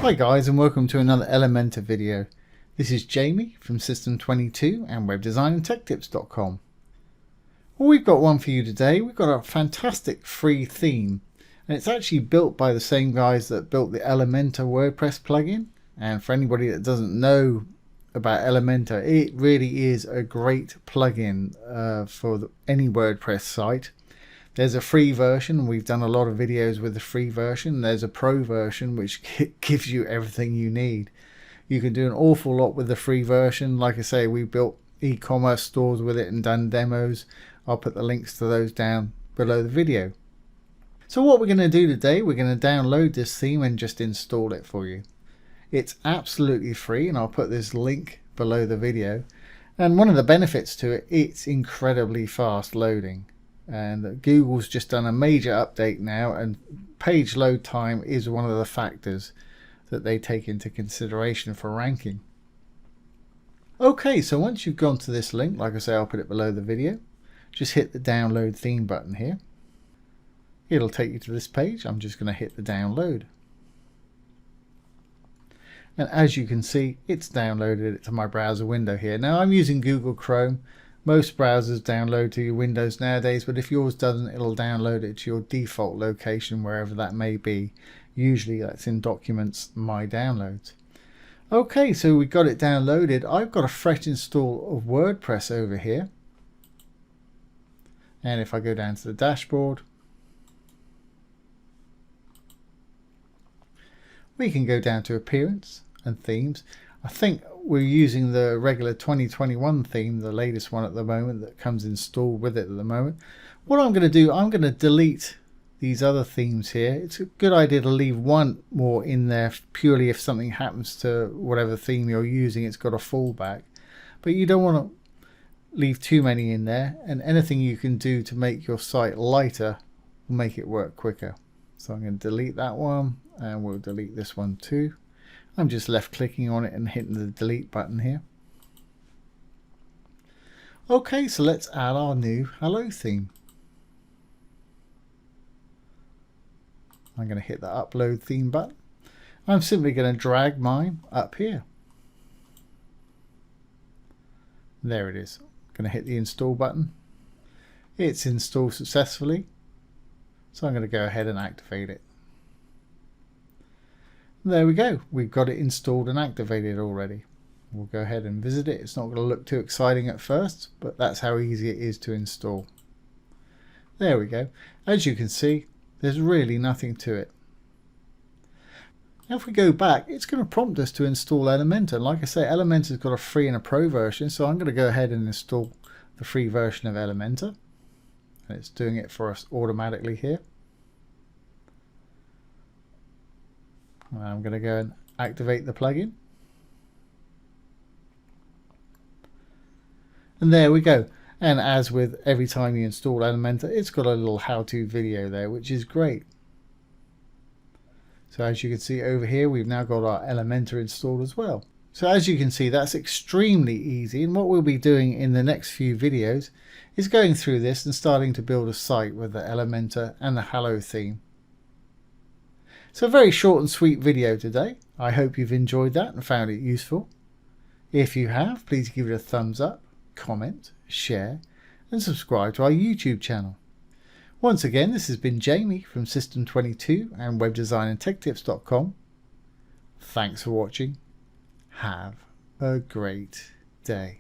Hi guys, and welcome to another Elementor video. This is Jamie from System22 and webdesignandtechtips.com. Well, we've got one for you today. We've got a fantastic free theme, and it's actually built by the same guys that built the Elementor WordPress plugin. And for anybody that doesn't know about Elementor, it really is a great plugin for any WordPress site. There's a free version, and we've done a lot of videos with the free version. There's a pro version which gives you everything you need. You can do an awful lot with the free version. Like I say, we built e-commerce stores with it and done demos. I'll put the links to those down below the video. So what we're going to do today, we're going to download this theme and just install it for you. It's absolutely free, and I'll put this link below the video. And one of the benefits to it, it's incredibly fast loading. And Google's just done a major update now, and page load time is one of the factors that they take into consideration for ranking. Okay, so once you've gone to this link, like I say, I'll put it below the video. Just hit the download theme button here. It'll take you to this page. I'm just going to hit the download. And as you can see, it's downloaded it to my browser window here. Now I'm using Google Chrome. Most browsers download to your Windows nowadays, but if yours doesn't, it'll download it to your default location, wherever that may be. Usually that's in Documents, My Downloads. Okay, so we got it downloaded. I've got a fresh install of WordPress over here. And if I go down to the dashboard, we can go down to Appearance and Themes. I think we're using the regular 2021 theme, the latest one at the moment that comes installed with it at the moment. What I'm going to do, I'm going to delete these other themes here. It's a good idea to leave one more in there purely if something happens to whatever theme you're using. It's got a fallback, but you don't want to leave too many in there, and anything you can do to make your site lighter will make it work quicker. So I'm going to delete that one, and we'll delete this one too. I'm just left clicking on it and hitting the delete button here. Okay, so let's add our new hello theme. I'm going to hit the upload theme button. I'm simply going to drag mine up here. There it is. I'm going to hit the install button. It's installed successfully. So I'm going to go ahead and activate it. There we go. We've got it installed and activated already. We'll go ahead and visit it. It's not going to look too exciting at first, but that's how easy it is to install. There we go. As you can see, there's really nothing to it. Now if we go back, it's going to prompt us to install Elementor. Like I say, Elementor's got a free and a pro version, so I'm going to go ahead and install the free version of Elementor. And it's doing it for us automatically here. I'm going to go and activate the plugin. And there we go. And as with every time you install Elementor, it's got a little how-to video there, which is great. So as you can see over here, we've now got our Elementor installed as well. So as you can see, that's extremely easy. And what we'll be doing in the next few videos is going through this and starting to build a site with the Elementor and the Hello theme. So a very short and sweet video today. I hope you've enjoyed that and found it useful. If you have, please give it a thumbs up, comment, share, and subscribe to our YouTube channel. Once again, this has been Jamie from System22 and webdesignandtechtips.com. Thanks for watching. Have a great day.